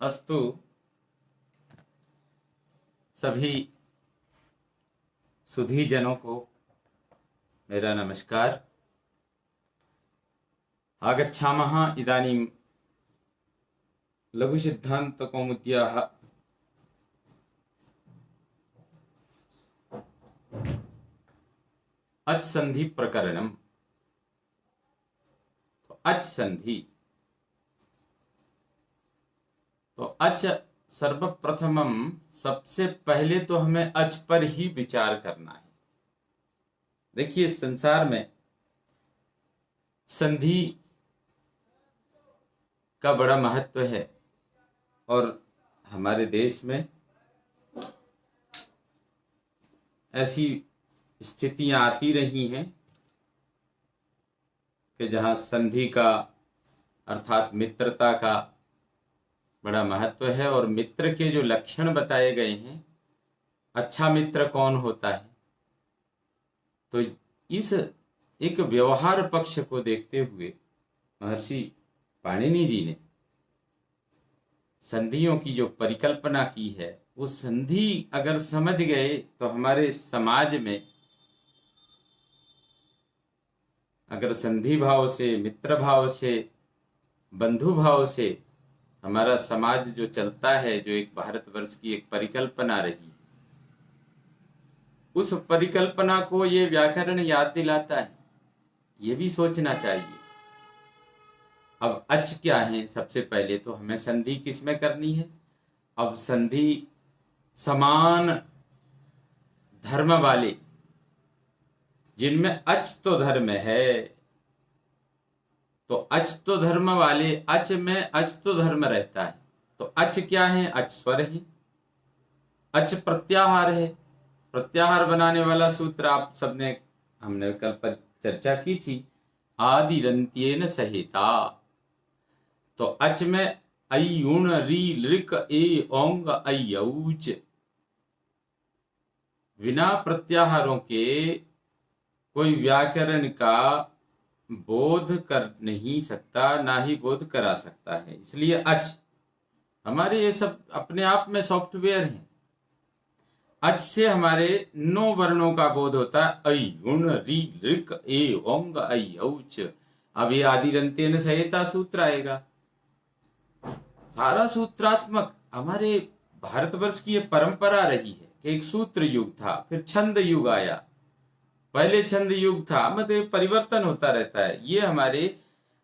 अस्तु। सभी सुधी जनों को मेरा नमस्कार। आगच्छामः इदानीं लघुसिद्धान्तकौमुद्याः अच् संधि प्रकरणम्। तो अच् संधि, तो अच् सर्वप्रथमम, सबसे पहले तो हमें अच् पर ही विचार करना है। देखिए, संसार में संधि का बड़ा महत्व है और हमारे देश में ऐसी स्थितियां आती रही हैं कि जहां संधि का अर्थात मित्रता का बड़ा महत्व है और मित्र के जो लक्षण बताए गए हैं, अच्छा मित्र कौन होता है, तो इस एक व्यवहार पक्ष को देखते हुए महर्षि पाणिनि जी ने संधियों की जो परिकल्पना की है, वो संधि अगर समझ गए तो हमारे समाज में अगर संधि भाव से, मित्र भाव से, बंधु भाव से हमारा समाज जो चलता है, जो एक भारतवर्ष की एक परिकल्पना रही, उस परिकल्पना को ये व्याकरण याद दिलाता है। ये भी सोचना चाहिए। अब अच क्या है? सबसे पहले तो हमें संधि किसमें करनी है? अब संधि समान धर्म वाले, जिनमें अच तो धर्म है, तो अच तो धर्म वाले, अच में अच तो धर्म रहता है। तो अच क्या है? अच स्वर है, अच प्रत्याहार है। प्रत्याहार बनाने वाला सूत्र आप सबने, हमने कल पर चर्चा की थी, आदिरंत्येन सहिता। तो अच में ऐ उण री लृक ए ओंग ऐ औच, बिना प्रत्याहारों के कोई व्याकरण का बोध कर नहीं सकता, ना ही बोध करा सकता है। इसलिए अच, हमारे ये सब अपने आप में सॉफ्टवेयर हैं। अच से हमारे 9 वर्णों का बोध होता है। ऐ उण री लृक ए ओंग ऐ औच। अब ये आदिरंत्येन सहिता सूत्र आएगा। सारा सूत्रात्मक हमारे भारतवर्ष की ये परंपरा रही है कि एक सूत्र युग था, फिर छंद युग आया। पहले छंद युग था, मतलब परिवर्तन होता रहता है। ये हमारे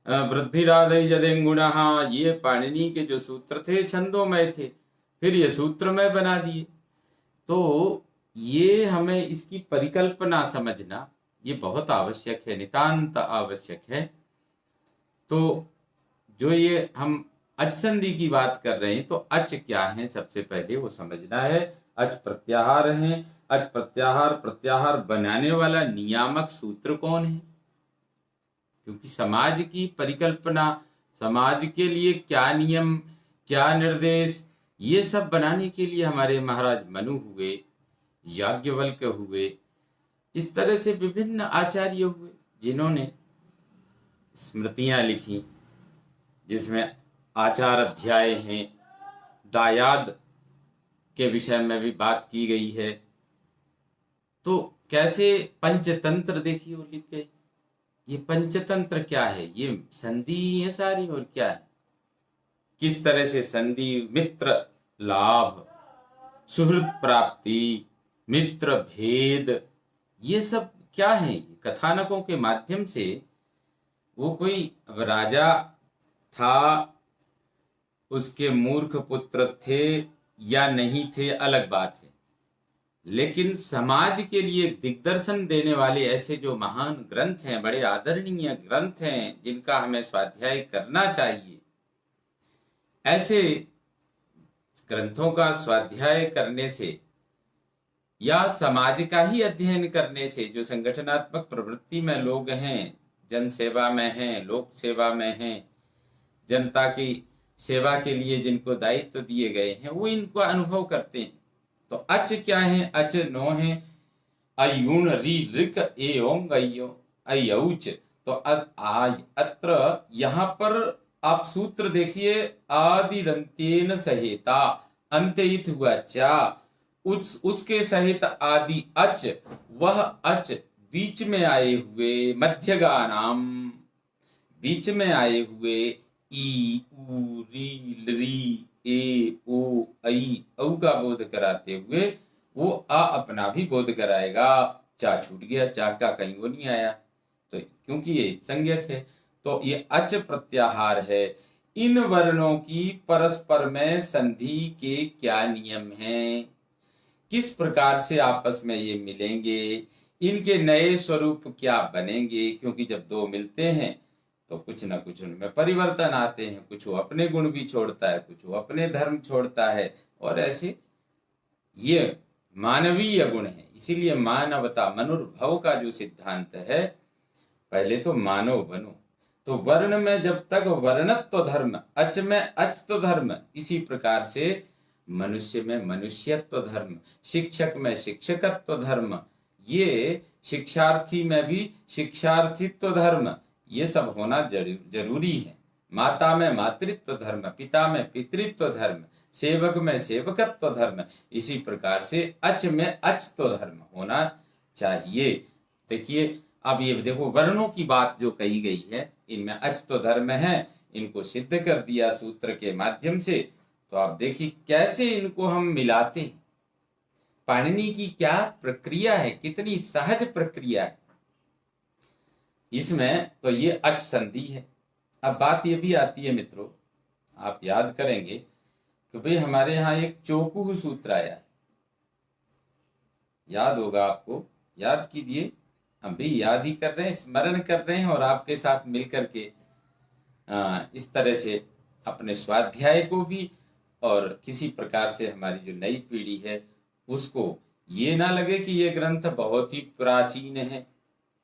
वृद्धिराधय जदेंगुणः, ये पाणिनि के जो सूत्र थे छंदोमय थे, फिर ये सूत्रमय बना दिए। तो ये हमें इसकी परिकल्पना समझना ये बहुत आवश्यक है, नितांत आवश्यक है। तो जो ये हम अच संधि की बात कर रहे हैं, तो अच क्या है सबसे पहले वो समझना है। अच प्रत्याहार है। अच प्रत्याहार, प्रत्याहार बनाने वाला नियामक सूत्र कौन है? क्योंकि समाज की परिकल्पना, समाज के लिए क्या नियम, क्या निर्देश, ये सब बनाने के लिए हमारे महाराज मनु हुए, याज्ञवल्क्य हुए, इस तरह से विभिन्न आचार्य हुए जिन्होंने स्मृतियां लिखी, जिसमें आचार अध्याय हैं। दायाद के विषय में भी बात की गई है। तो कैसे पंचतंत्र, देखिए वो लिख गए। ये पंचतंत्र क्या है? ये संधि है सारी, और क्या है? किस तरह से संधि, मित्र लाभ, सुहृद प्राप्ति, मित्र भेद, ये सब क्या है? कथानकों के माध्यम से वो कोई राजा था, उसके मूर्ख पुत्र थे या नहीं थे अलग बात है, लेकिन समाज के लिए दिग्दर्शन देने वाले ऐसे जो महान ग्रंथ हैं, बड़े आदरणीय ग्रंथ हैं, जिनका हमें स्वाध्याय करना चाहिए, ऐसे ग्रंथों का स्वाध्याय करने से या समाज का ही अध्ययन करने से, जो संगठनात्मक प्रवृत्ति में लोग हैं, जन सेवा में हैं, लोक सेवा में हैं, जनता की सेवा के लिए जिनको दायित्व दिए गए हैं, वो इनको अनुभव करते हैं। तो अच क्या है? अच 9 है। ऐ उण री लृक ए ओंग ऐ औच। तो अत्र यहाँ पर आप सूत्र देखिए, आदिरंत्येन सहेता, अंत इत हुआ चा, उसके सहित आदि अच, वह अच बीच में आए हुए मध्यगानाम, बीच में आए हुए ई उ री री ए ओ ऐ औ का बोध कराते हुए वो आ अपना भी बोध कराएगा। चा छूट गया, चा का कहीं वो नहीं आया, तो क्योंकि ये संज्ञक है। तो ये अच प्रत्याहार है। इन वर्णों की परस्पर में संधि के क्या नियम हैं, किस प्रकार से आपस में ये मिलेंगे, इनके नए स्वरूप क्या बनेंगे, क्योंकि जब दो मिलते हैं तो कुछ ना कुछ उनमें परिवर्तन आते हैं, कुछ वो अपने गुण भी छोड़ता है, कुछ वो अपने धर्म छोड़ता है, और ऐसे ये मानवीय गुण है। इसीलिए मानवता, मनुर्भव का जो सिद्धांत है, पहले तो मानव बनो। तो वर्ण में जब तक वर्णत्व धर्म, अच में अचत्व धर्म, इसी प्रकार से मनुष्य में मनुष्यत्व धर्म, शिक्षक में शिक्षकत्व धर्म, ये शिक्षार्थी में भी शिक्षार्थित्व धर्म, ये सब होना जरूरी है। माता में मातृत्व धर्म, पिता में पितृत्व धर्म, सेवक में सेवकत्व धर्म, इसी प्रकार से अच में अचत्व धर्म होना चाहिए। देखिए, अब ये देखो वर्णों की बात जो कही गई है, इनमें अचत्व धर्म है, इनको सिद्ध कर दिया सूत्र के माध्यम से। तो आप देखिए कैसे इनको हम मिलाते हैं, पाणिनि की क्या प्रक्रिया है, कितनी सहज प्रक्रिया है इसमें। तो ये अच संधि है। अब बात ये भी आती है मित्रों, आप याद करेंगे कि भाई हमारे यहाँ एक चौकुह सूत्र आया, याद होगा आपको, याद कीजिए। हम भी याद ही कर रहे हैं, स्मरण कर रहे हैं, और आपके साथ मिलकर के इस तरह से अपने स्वाध्याय को भी, और किसी प्रकार से हमारी जो नई पीढ़ी है उसको ये ना लगे कि ये ग्रंथ बहुत ही प्राचीन है,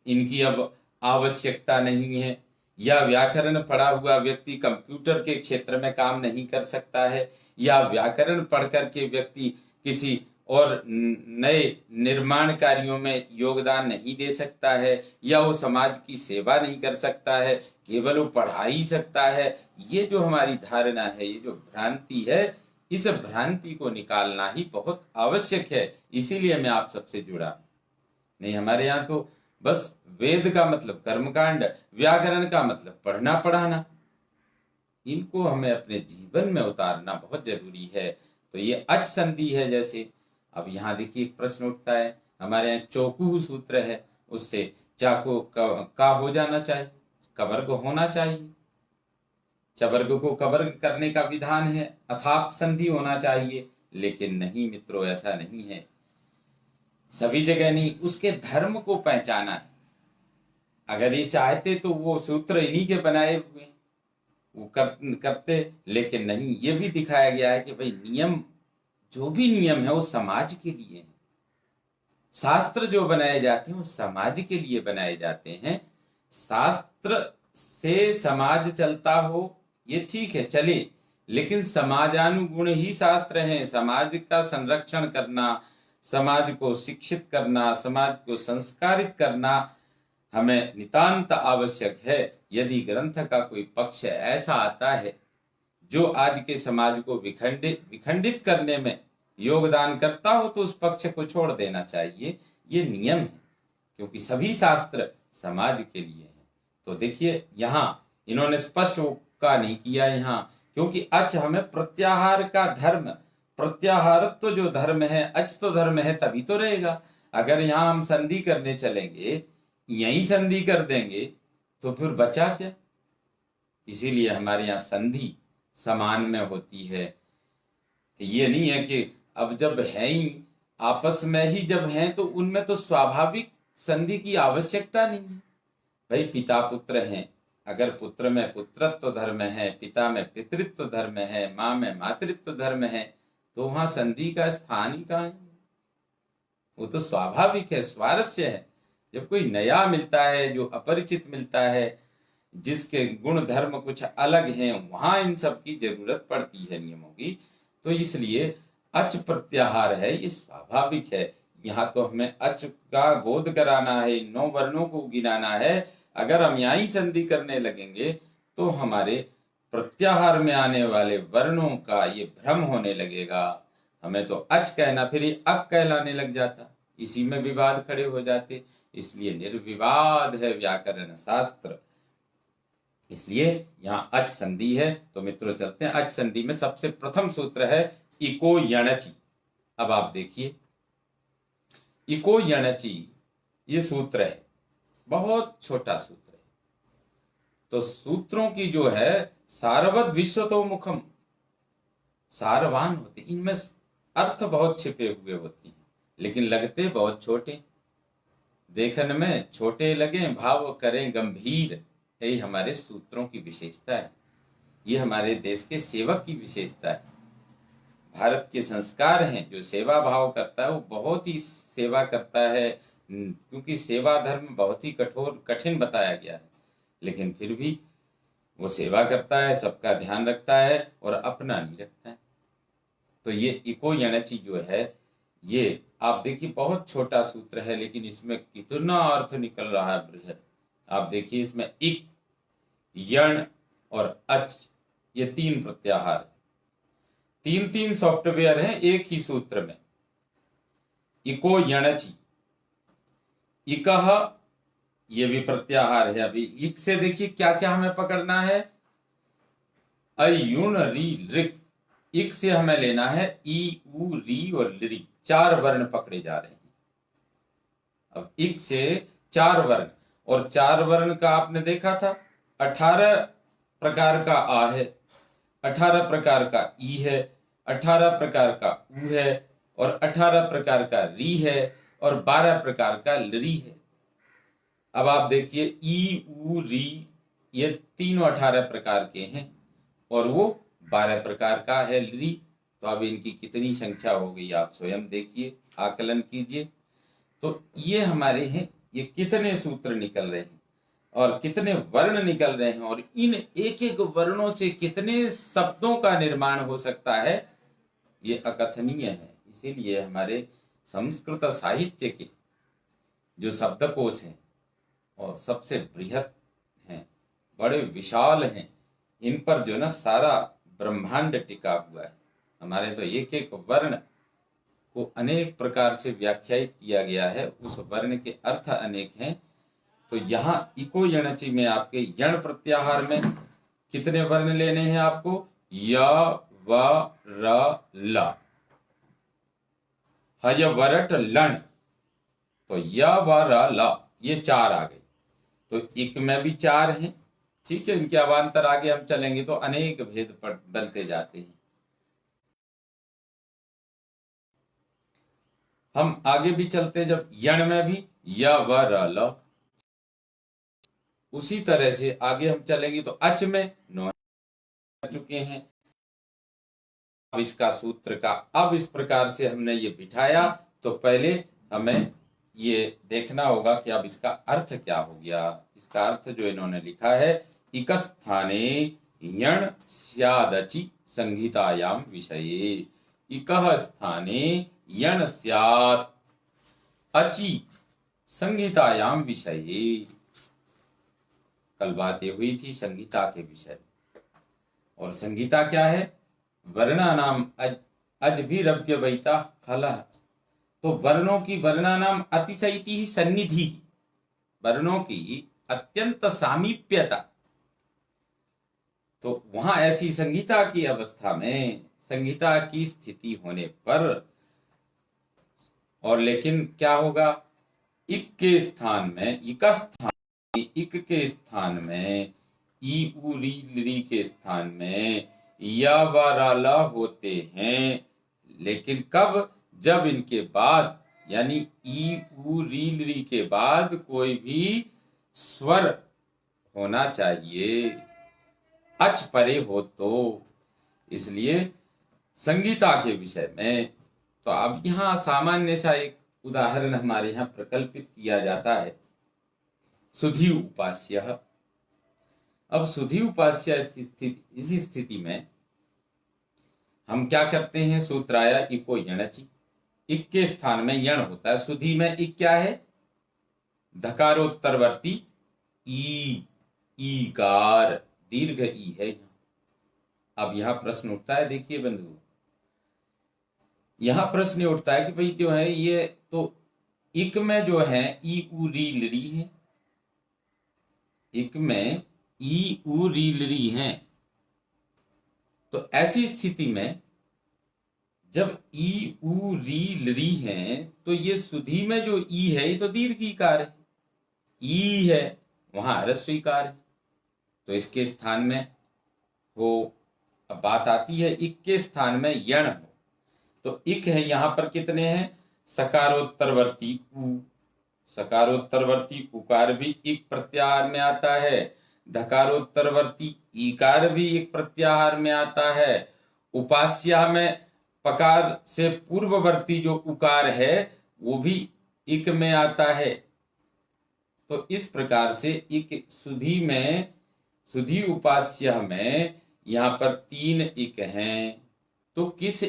इनकी अब आवश्यकता नहीं है, या व्याकरण पढ़ा हुआ व्यक्ति कंप्यूटर के क्षेत्र में काम नहीं कर सकता है, या व्याकरण पढ़ करके व्यक्ति किसी और नए निर्माण कार्यों में योगदान नहीं दे सकता है, या वो समाज की सेवा नहीं कर सकता है, केवल वो पढ़ा ही सकता है। ये जो हमारी धारणा है, ये जो भ्रांति है, इस भ्रांति को निकालना ही बहुत आवश्यक है। इसीलिए मैं आप सबसे जुड़ा। नहीं, हमारे यहाँ तो बस वेद का मतलब कर्मकांड, व्याकरण का मतलब पढ़ना पढ़ाना, इनको हमें अपने जीवन में उतारना बहुत जरूरी है। तो ये अच संधि है। जैसे अब यहाँ देखिए एक प्रश्न उठता है, हमारे यहाँ चौकुह सूत्र है, उससे चा को का हो जाना चाहिए, कवर्ग होना चाहिए, चवर्ग को कवर्ग करने का विधान है, अथाप संधि होना चाहिए। लेकिन नहीं मित्रों, ऐसा नहीं है, सभी जगह नहीं। उसके धर्म को पहचाना है। अगर ये चाहते तो वो सूत्र इन्हीं के बनाए हुए वो करते, लेकिन नहीं, ये भी दिखाया गया है कि भाई नियम, जो भी नियम है वो समाज के लिए है। शास्त्र जो बनाए जाते हैं वो समाज के लिए बनाए जाते हैं। शास्त्र से समाज चलता हो ये ठीक है, चले, लेकिन समाजानुगुण ही शास्त्र हैं। समाज का संरक्षण करना, समाज को शिक्षित करना, समाज को संस्कारित करना हमें नितांत आवश्यक है। यदि ग्रंथ का कोई पक्ष ऐसा आता है जो आज के समाज को विखंडित करने में योगदान करता हो, तो उस पक्ष को छोड़ देना चाहिए। ये नियम है, क्योंकि सभी शास्त्र समाज के लिए हैं। तो देखिए यहाँ इन्होंने स्पष्ट का नहीं किया यहाँ, क्योंकि अच हमें प्रत्याहार का धर्म, प्रत्याहारत्व तो जो धर्म है, अच तो धर्म है, तभी तो रहेगा। अगर यहाँ हम संधि करने चलेंगे, यही संधि कर देंगे, तो फिर बचा क्या। इसीलिए हमारे यहाँ संधि समान में होती है। ये नहीं है कि अब जब है ही आपस में ही जब हैं तो उनमें तो स्वाभाविक संधि की आवश्यकता नहीं है। भाई पिता पुत्र हैं, अगर पुत्र में पुत्रत्व धर्म है, पिता में पितृत्व धर्म है, माँ में मातृत्व धर्म है, तो वहां संधि का स्थान ही कहाँ है। वो तो स्वाभाविक है, स्वारस्य है। जब कोई नया मिलता है, जो अपरिचित मिलता है, जिसके गुण धर्म कुछ अलग हैं, वहां इन सब की जरूरत पड़ती है नियमों की। तो इसलिए अच प्रत्याहार है, ये स्वाभाविक है। यहाँ तो हमें अच का बोध कराना है, 9 वर्णों को गिनाना है। अगर हम यहाँ ही संधि करने लगेंगे तो हमारे प्रत्याहार में आने वाले वर्णों का ये भ्रम होने लगेगा, हमें तो अच कहना, फिर ये अक कहलाने लग जाता, इसी में विवाद खड़े हो जाते। इसलिए निर्विवाद है व्याकरण शास्त्र, इसलिए यहाँ अच संधि है। तो मित्रों चलते हैं, अच संधि में सबसे प्रथम सूत्र है इको यणचि। अब आप देखिए, इको यणचि ये सूत्र है, बहुत छोटा सूत्र है। तो सूत्रों की जो है सारवत विश्वतो मुखम, सारवान होते, इनमें अर्थ बहुत छिपे हुए होते हैं, लेकिन लगते बहुत छोटे। देखने में छोटे लगे, भाव करें गंभीर, यही हमारे सूत्रों की विशेषता है। ये हमारे देश के सेवक की विशेषता है। भारत के संस्कार हैं, जो सेवा भाव करता है वो बहुत ही सेवा करता है, क्योंकि सेवा धर्म बहुत ही कठोर कठिन बताया गया है, लेकिन फिर भी वो सेवा करता है, सबका ध्यान रखता है और अपना नहीं रखता है। तो ये इको यणचि जो है, ये आप देखिए बहुत छोटा सूत्र है, लेकिन इसमें कितना अर्थ निकल रहा है बृहद। आप देखिए इसमें इक, यण और अच, ये तीन प्रत्याहार, तीन तीन सॉफ्टवेयर हैं एक ही सूत्र में। इको यणचि, इकह, ये भी प्रत्याहार है। अभी इक से देखिए क्या क्या हमें पकड़ना है, अयुण री ऋक, इक से हमें लेना है ई उ री और लृ, चार वर्ण पकड़े जा रहे हैं। अब इक से चार वर्ण, और चार वर्ण का आपने देखा था 18 प्रकार का आ है, 18 प्रकार का ई है, 18 प्रकार का उ है, और 18 प्रकार का री है, और 12 प्रकार का लरी है। अब आप देखिए ई उ री, ये तीनों 18 प्रकार के हैं, और वो 12 प्रकार का है लरी। तो अब इनकी कितनी संख्या हो गई आप स्वयं देखिए, आकलन कीजिए। तो ये हमारे हैं, ये कितने सूत्र निकल रहे हैं और कितने वर्ण निकल रहे हैं, और इन एक एक वर्णों से कितने शब्दों का निर्माण हो सकता है, ये अकथनीय है। इसीलिए हमारे संस्कृत साहित्य के जो शब्दकोश हैं और सबसे बृहद हैं, बड़े विशाल हैं, इन पर जो ना सारा ब्रह्मांड टिका हुआ है। हमारे तो एक एक वर्ण को अनेक प्रकार से व्याख्यायित किया गया है, उस वर्ण के अर्थ अनेक हैं। तो यहाँ इको यणचि में आपके यण प्रत्याहार में कितने वर्ण लेने हैं आपको, य व र ल, हय वरट लण, तो य व र ल ये चार आ गए। तो इक में भी चार हैं, ठीक है। इनके अवान्तर आगे हम चलेंगे तो अनेक भेद बनते जाते हैं। हम आगे भी चलते हैं, जब यण में भी य व र ल, उसी तरह से आगे हम चलेंगे तो अच में नौ चुके हैं। अब इसका सूत्र का अब इस प्रकार से हमने ये बिठाया, तो पहले हमें ये देखना होगा कि अब इसका अर्थ क्या हो गया। इसका अर्थ जो इन्होंने लिखा है, इकस्थाने यण स्यादचि संहितायाम विषये, इकः स्थाने यण स्यात् अचि संहितायाम विषये। कल बातें हुई थी संहिता के विषय, और संहिता क्या है, वर्णानाम अजभिरव्यवहिता फलः। तो वर्णों की, वर्णानाम अतिशयिति ही सन्निधि, वर्णों की अत्यंत सामीप्यता। तो वहां ऐसी संहिता की अवस्था में, संहिता की स्थिति होने पर, और लेकिन क्या होगा, इक के स्थान में, इकस्थान, इक के स्थान में ई उ री लरी के स्थान में या व रा ला होते हैं। लेकिन कब, जब इनके बाद, यानी ई उ री लरी के बाद कोई भी स्वर होना चाहिए, अच परे हो तो। इसलिए संगीता के विषय में, तो अब यहाँ सामान्य सा एक उदाहरण हमारे यहाँ प्रकल्पित किया जाता है, सुधी उपास्य। अब सुधी उपास्य इसी स्थिति में हम क्या करते हैं, सूत्र आया इको यणचि, इक के स्थान में यण होता है, सुधी में इक क्या है, धकारोत्तरवर्ती ई, ईकार, दीर्घ ई है। अब यहाँ प्रश्न उठता है, देखिए बंधु, यहाँ प्रश्न उठता है कि भाई जो है ये तो इक में जो है ई उ री लड़ी है, इक में ई उ री लड़ी है, तो ऐसी स्थिति में जब ई उ री लड़ी है तो ये सुधी में जो ई है ये तो दीर्घ ईकार है, ई है वहां ह्रस्व ईकार है, तो इसके स्थान में हो। अब बात आती है इक के स्थान में यण हो, तो इक है यहां पर कितने हैं, सकारोत्तरवर्ती उ, सकारोत्तरवर्ती उकार भी इक प्रत्याहार में आता है, धकारोत्तरवर्ती ईकार भी इक प्रत्याहार में आता है, उपास्या में पकार से पूर्ववर्ती जो उकार है वो भी इक में आता है। तो इस प्रकार से इक सुधी में, सुधी उपास्य में यहां पर 3 इक हैं, तो किस,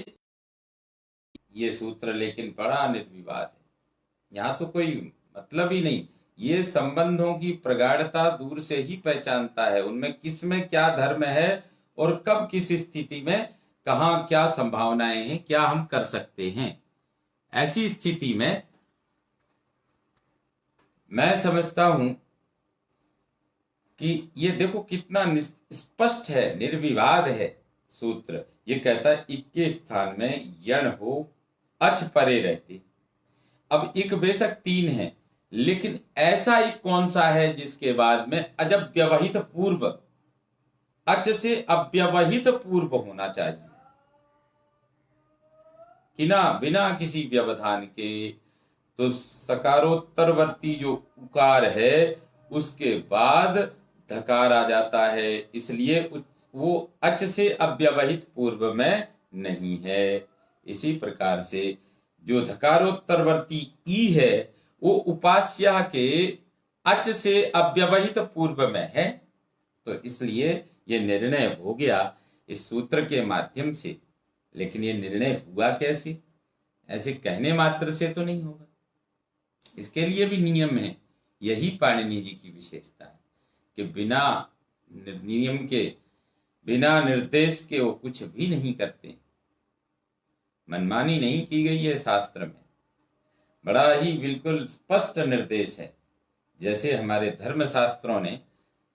ये सूत्र लेकिन बड़ा निर्विवाद है, यहाँ तो कोई मतलब ही नहीं, ये संबंधों की प्रगाढ़ता दूर से ही पहचानता है, उनमें किस में क्या धर्म है और कब किस स्थिति में कहा क्या संभावनाएं हैं, क्या हम कर सकते हैं। ऐसी स्थिति में मैं समझता हूं कि ये देखो कितना स्पष्ट है, निर्विवाद है सूत्र। ये कहता है इक के स्थान में यण हो, अच परे रहते। अब इक बेशक 3 है, लेकिन ऐसा इक कौन सा है जिसके बाद में अजब व्यवहित पूर्व, अच से अव्यवहित पूर्व होना चाहिए कि ना, बिना किसी व्यवधान के। तो सकारोत्तरवर्ती जो उकार है उसके बाद धकार आ जाता है, इसलिए वो अच से अव्यवहित पूर्व में नहीं है। इसी प्रकार से जो धकारोत्तरवर्ती ई है वो उपास्या के अच से अव्यवहित पूर्व में है, तो इसलिए ये निर्णय हो गया इस सूत्र के माध्यम से। लेकिन ये निर्णय हुआ कैसे, ऐसे कहने मात्र से तो नहीं होगा, इसके लिए भी नियम है। यही पाणिनि जी की विशेषता है कि बिना नियम के, बिना निर्देश के वो कुछ भी नहीं करते, मनमानी नहीं की गई है शास्त्र में, बड़ा ही बिल्कुल स्पष्ट निर्देश है। जैसे हमारे धर्म शास्त्रों ने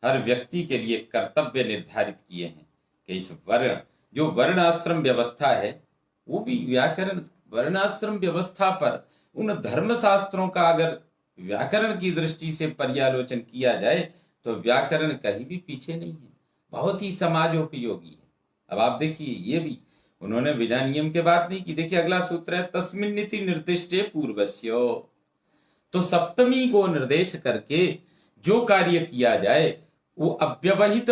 हर व्यक्ति के लिए कर्तव्य निर्धारित किए हैं कि इस वर्ण, जो वर्णाश्रम व्यवस्था है वो भी व्याकरण, वर्णाश्रम व्यवस्था पर उन धर्म शास्त्रों का अगर व्याकरण की दृष्टि से पर्यालोचन किया जाए तो व्याकरण कहीं भी पीछे नहीं है, बहुत ही समाजोपयोगी है। अब आप देखिए ये भी उन्होंने बिना नियम के बात नहीं की। देखिए अगला सूत्र है तस्मिन् नीति निर्दिष्टे पूर्वस्यो, तो सप्तमी को निर्देश करके जो कार्य किया जाए वो अव्यवहित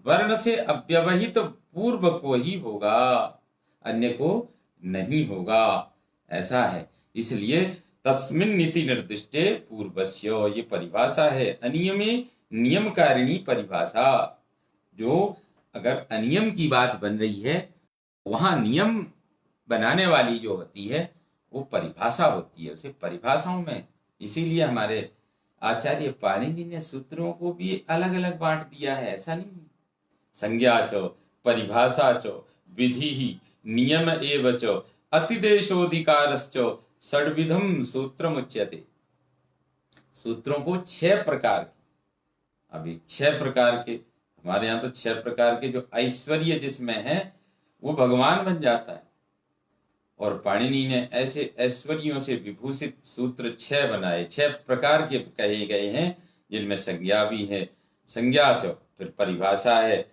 वर्ण से अव्यवहित पूर्व को ही होगा, अन्य को नहीं होगा, ऐसा है। इसलिए तस्मिन् नीति निर्दिष्टे पूर्वस्यो, ये परिभाषा है अनियमे नियमकारिणी परिभाषा। जो अगर अनियम की बात बन रही है वहां नियम बनाने वाली जो होती है वो परिभाषा होती है, उसे परिभाषाओं में। इसीलिए हमारे आचार्य पाणिनि ने सूत्रों को भी अलग अलग बांट दिया है, ऐसा नहीं। संज्ञा चो, परिभाषा चो, विधि ही, नियम एव चो, अतिदेशोधिकारश्चो षड्विधम सूत्रमुच्यते। सूत्रों को 6 प्रकार के, अभी 6 प्रकार के, हमारे यहाँ तो 6 प्रकार के जो ऐश्वर्य जिसमें है वो भगवान बन जाता है, और पाणिनि ने ऐसे ऐश्वर्यों से विभूषित सूत्र 6 बनाए, 6 प्रकार के कहे गए हैं, जिनमें संज्ञा भी है, संज्ञा चो, फिर परिभाषा है,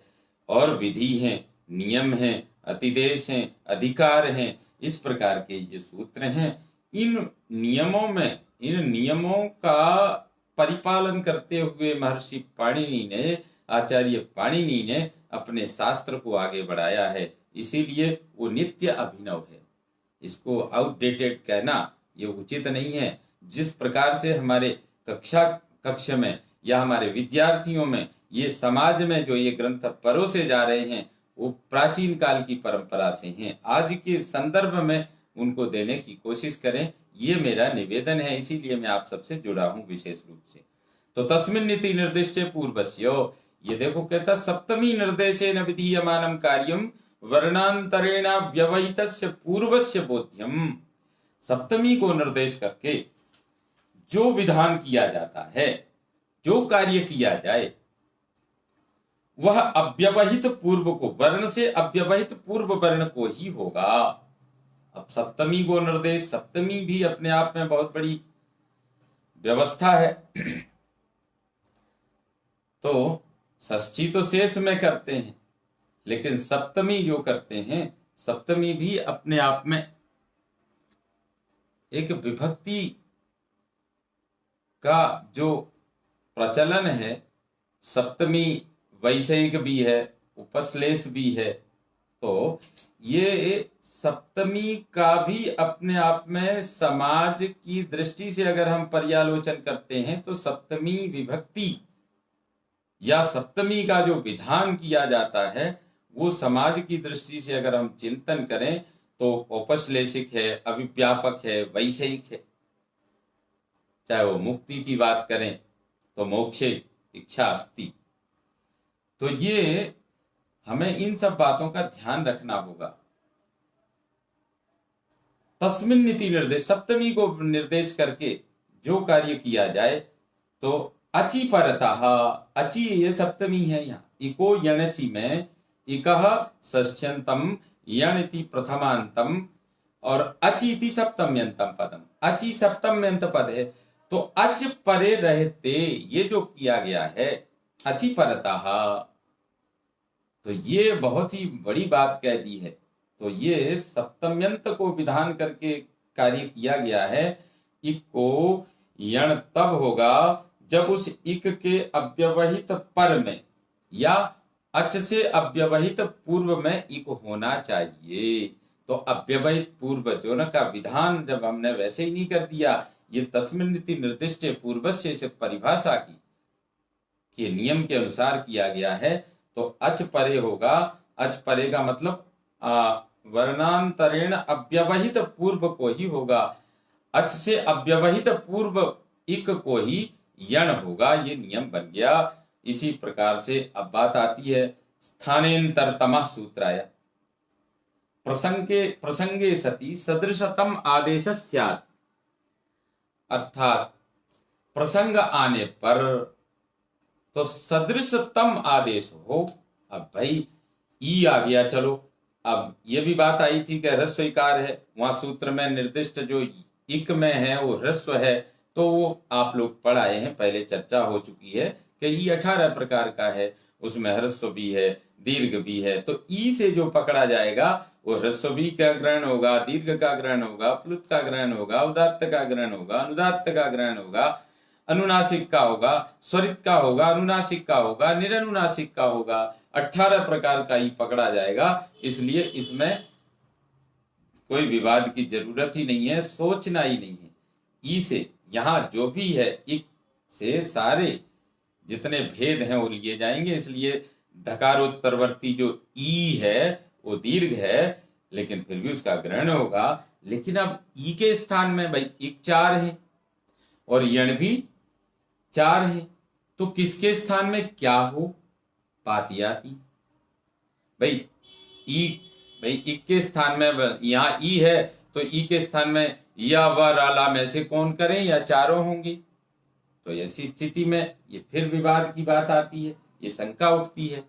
और विधि है, नियम है, अतिदेश है, अधिकार है, इस प्रकार के ये सूत्र हैं। इन नियमों में, इन नियमों का परिपालन करते हुए महर्षि पाणिनि ने, आचार्य पाणिनि ने अपने शास्त्र को आगे बढ़ाया है, इसीलिए वो नित्य अभिनव है। इसको आउटडेटेड कहना ये उचित नहीं है। जिस प्रकार से हमारे कक्ष में या हमारे विद्यार्थियों में, ये समाज में जो ये ग्रंथ परोसे जा रहे हैं वो प्राचीन काल की परंपरा से हैं, आज के संदर्भ में उनको देने की कोशिश करें, ये मेरा निवेदन है। इसीलिए मैं आप सबसे जुड़ा हूं विशेष रूप से। तो तस्मिन् नीति निर्दिष्टे पूर्वस्यो, ये देखो कहता सप्तमी निर्देशेन विधीयमानं कार्यम वर्णांतरेण व्यवहितस्य पूर्वस्य बोध्यम। सप्तमी को निर्देश करके जो विधान किया जाता है, जो कार्य किया जाए, वह अव्यवहित पूर्व को, वर्ण से अव्यवहित पूर्व वर्ण को ही होगा। अब सप्तमी को निर्देश, सप्तमी भी अपने आप में बहुत बड़ी व्यवस्था है। तो षष्ठी तो शेष में करते हैं, लेकिन सप्तमी जो करते हैं, सप्तमी भी अपने आप में एक विभक्ति का जो प्रचलन है, सप्तमी वैषयिक भी है, उपश्लेष भी है, तो ये सप्तमी का भी अपने आप में समाज की दृष्टि से अगर हम पर्यालोचन करते हैं तो सप्तमी विभक्ति या सप्तमी का जो विधान किया जाता है वो समाज की दृष्टि से अगर हम चिंतन करें तो औपश्लेषिक है, अभिव्यापक है, वैषयिक है। चाहे वो मुक्ति की बात करें तो मोक्षे इच्छा अस्ति। तो ये हमें इन सब बातों का ध्यान रखना होगा। तस्मिन् नीति निर्देश, सप्तमी को निर्देश करके जो कार्य किया जाए तो अचि परतः, अचि ये सप्तमी है, यहाँ इको यणचि में इकः षष्ठ्यंतम यणिति प्रथमांतम और अचिति सप्तम्यंतम पदम, अचि सप्तम्यंत पद है। तो अच परे रहते ये जो किया गया है अचि परतः, तो ये बहुत ही बड़ी बात कह दी है। तो ये सप्तम्यंत को विधान करके कार्य किया गया है। इक को यण तब होगा जब उस इक के अव्यवहित पर में या अच से अव्यवहित पूर्व में इक होना चाहिए। तो अव्यवहित पूर्व जो न का विधान जब हमने वैसे ही नहीं कर दिया, ये तस्मिन् नीति निर्दिष्ट पूर्वस्य से परिभाषा की के नियम के अनुसार किया गया है, तो अच परे होगा। अच परे का मतलब वर्णांतरेण अव्यवहित पूर्व को ही होगा, अच से अव्यवहित पूर्व इक को ही यण होगा। ये नियम बन गया। इसी प्रकार से अब बात आती है स्थानेन्तरतमः सूत्राय। प्रसंगे सति सदृशतम आदेश स्यात्, अर्थात प्रसंग आने पर तो सदृशतम आदेश हो। अब भाई ई आ गया, चलो अब ये भी बात आई थी कि ह्रस्व इकार है, वहां सूत्र में निर्दिष्ट जो इक में है वो ह्रस्व है, तो वो आप लोग पढ़ाए हैं, पहले चर्चा हो चुकी है कि ई 18 प्रकार का है, उसमें ह्रस्व भी है, दीर्घ भी है। तो ई से जो पकड़ा जाएगा वो ह्रस्व भी का ग्रहण होगा, दीर्घ का ग्रहण होगा, प्लुत का ग्रहण होगा, उदात्त का ग्रहण होगा, अनुदात्त का ग्रहण होगा, अनुनासिक का होगा, स्वरित का होगा, अनुनासिक का होगा, निरनुनासिक का होगा। 18 प्रकार का ही पकड़ा जाएगा। इसलिए इसमें कोई विवाद की जरूरत ही नहीं है, सोचना ही नहीं है। ई से यहाँ जो भी है इक से सारे जितने भेद हैं वो लिए जाएंगे। इसलिए धकारोत्तरवर्ती जो ई है वो दीर्घ है, लेकिन फिर भी उसका ग्रहण होगा। लेकिन अब ई के स्थान में भाई इक 4 है और यण भी 4 है, तो किसके स्थान में क्या हो, बात आती भाई ई, भाई इक के स्थान में यहाँ ई है तो ई के स्थान में या व राला में से कौन करें, या चारों होंगे। तो ऐसी स्थिति में ये फिर विवाद की बात आती है, ये शंका उठती है।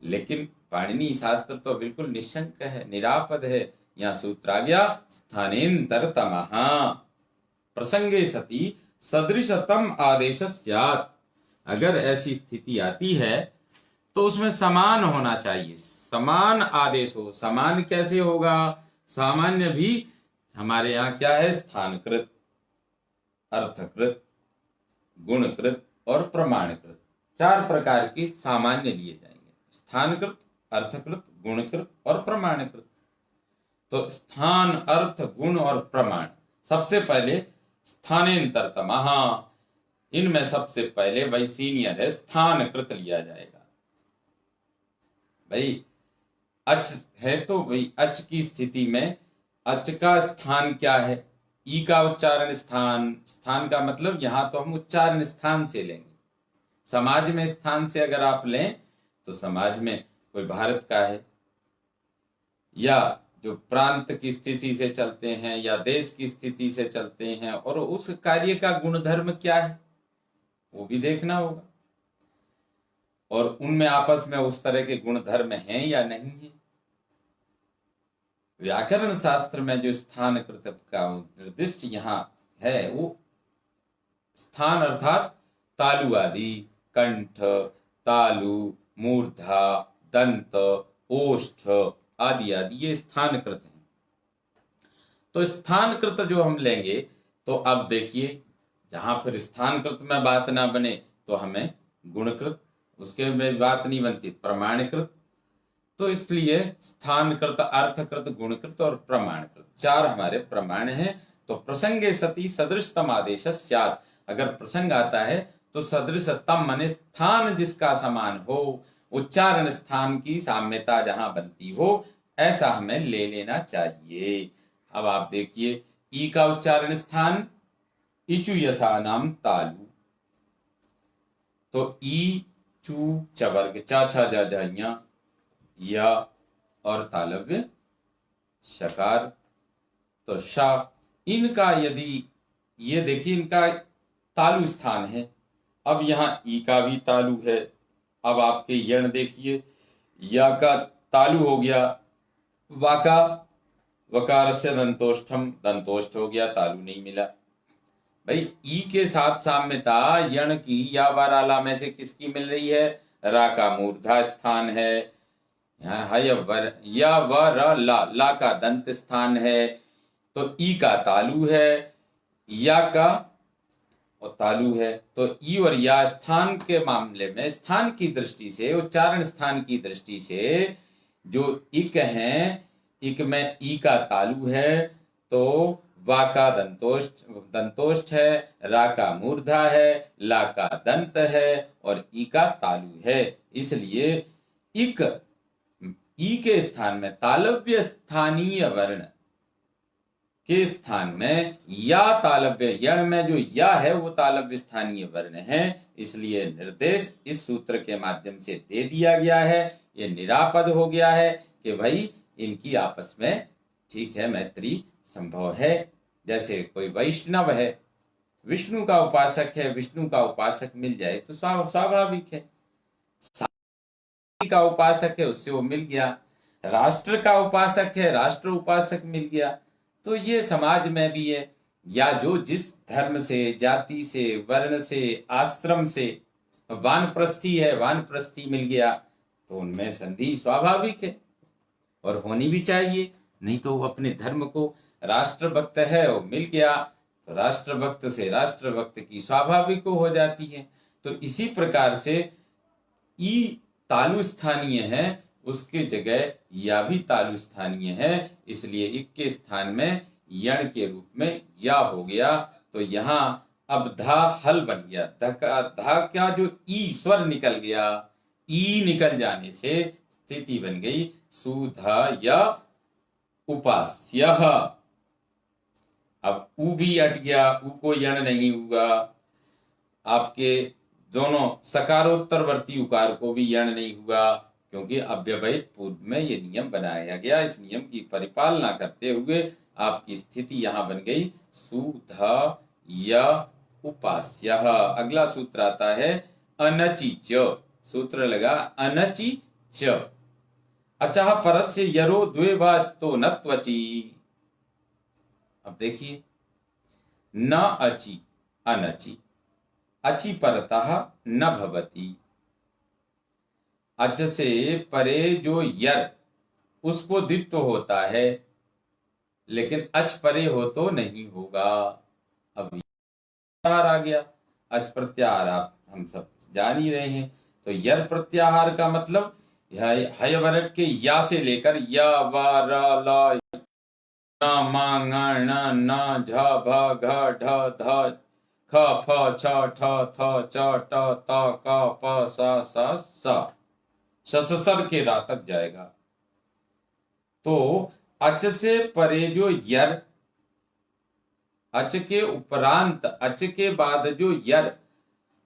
लेकिन पाणिनि शास्त्र तो बिल्कुल निशंक है, निरापद है। यहाँ सूत्र आ गया स्थानेन्तरतमः प्रसंगे सति सदृशतम आदेश स्यात्। अगर ऐसी स्थिति आती है तो उसमें समान होना चाहिए, समान आदेश हो। समान कैसे होगा? सामान्य भी हमारे यहाँ क्या है, स्थानकृत, अर्थकृत, गुणकृत और प्रमाणकृत, 4 प्रकार के सामान्य लिए जाएंगे। स्थानकृत, अर्थकृत, गुणकृत और प्रमाणकृत। तो स्थान, अर्थ, गुण और प्रमाण। सबसे पहले स्थानेन्तरतमः, इनमें सबसे पहले भाई सीनियर है, स्थानकृत लिया जाएगा। भाई अच है तो भाई अच की स्थिति में अच का स्थान क्या है? ई का उच्चारण स्थान, स्थान का मतलब यहां तो हम उच्चारण स्थान से लेंगे। समाज में स्थान से अगर आप लें तो समाज में कोई भारत का है, या जो प्रांत की स्थिति से चलते हैं या देश की स्थिति से चलते हैं, और उस कार्य का गुणधर्म क्या है वो भी देखना होगा, और उनमें आपस में उस तरह के गुणधर्म हैं या नहीं है। व्याकरण शास्त्र में जो स्थान कृत का निर्दिष्ट यहाँ है, वो स्थान अर्थात तालु आदि, कंठ, तालु, मूर्धा, दंत, ओष्ठ आदि आदि, ये स्थानकृत हैं। तो स्थानकृत जो हम लेंगे, तो अब देखिए जहां फिर स्थानकृत में बात ना बने तो हमें गुणकृत, उसके में बात नहीं बनती, प्रमाणकृत। तो इसलिए स्थानकृत, अर्थकृत, गुणकृत और प्रमाणकृत, चार हमारे प्रमाण हैं। तो प्रसंगे सती सदृशतम आदेश स्यात्, अगर प्रसंग आता है तो सदृशतम माने स्थान जिसका समान हो, उच्चारण स्थान की साम्यता जहां बनती हो, ऐसा हमें ले लेना चाहिए। अब आप देखिए, ई का उच्चारण स्थान इचु यसा नाम तालु, तो ई चू चवर्ग चा छा जा जा या और तालव्य शकार, तो शा, इनका यदि ये देखिए इनका तालु स्थान है। अब यहाँ ई का भी तालु है। अब आपके यण देखिए, या का तालु हो गया, वाका वकार से दंतोष्ठम, दंतोष्ठ हो गया, तालु नहीं मिला। भाई ई के साथ साम्यता यण की या वाराला में से किसकी मिल रही है? रा का मूर्धा स्थान है, या वर ला का दंत स्थान है, तो ई का तालु है, या का और तालु है। तो ई और या स्थान के मामले में, स्थान की दृष्टि से, उच्चारण स्थान की दृष्टि से जो इक है, इक में ई का तालु है, तो वा का दंतोष्ठ है, रा का मूर्धा है, ला का दंत है और ई का तालु है। इसलिए इक ई के स्थान में तालव्य स्थानीय वर्ण के स्थान में या तालव्य, यण में जो या है वो तालव्य स्थानीय वर्ण है, इसलिए निर्देश इस सूत्र के माध्यम से दे दिया गया है। ये निरापद हो गया है कि भाई इनकी आपस में ठीक है मैत्री संभव है। जैसे कोई वैष्णव है, विष्णु का उपासक है, विष्णु का उपासक मिल जाए तो स्वाभाविक है, का उपासक है उससे वो मिल गया, राष्ट्र का उपासक है, राष्ट्र उपासक मिल गया। तो ये समाज में भी है, या जो जिस धर्म से, जाति से, वर्ण से, आश्रम से, वानप्रस्थी है, वानप्रस्थी मिल गया, तो उनमें संधि स्वाभाविक है और होनी भी चाहिए। नहीं तो वो अपने धर्म को, राष्ट्रभक्त है वो मिल गया तो राष्ट्रभक्त से राष्ट्रभक्त की स्वाभाविक हो जाती है। तो इसी प्रकार से ई तालु स्थानीय है, उसके जगह या भी तालु स्थानीय है, इसलिए इक के स्थान में यण के रूप में या हो गया। तो यहाँ अब धा हल बन गया, धा का जो ई स्वर निकल गया, ई निकल जाने से स्थिति बन गई सुधा या उपास्य। अब ऊ भी हट गया, ऊ को यण नहीं हुआ, आपके दोनों सकारोत्तरवर्ती उकार को भी यण नहीं हुआ, क्योंकि अव्यवहित पूर्व में ये नियम बनाया गया। इस नियम की परिपालना करते हुए आपकी स्थिति यहां बन गई सुधा या उपास्य। अगला सूत्र आता है अनचि च, सूत्र लगा अनचि च, अचः परस्य यरो द्वेवास्तो न त्वचि। अब देखिए, न अचि अनचि, अचि परतः न भवति, अच से परे जो यर उसको द्वित्व होता है, लेकिन अच परे हो तो नहीं होगा। अब प्रत्याहार आ गया, अच प्रत्याहार आप हम सब जान ही रहे हैं। तो यर प्रत्याहार का मतलब हय वरट के या से लेकर य व र ल न म ङ ण न झ भ घ ढ ध ख फ छ ठ थ च ट त क प स ससर के रा तक जाएगा। तो अच से परे जो यर, अच के उपरांत, अच के बाद जो यर,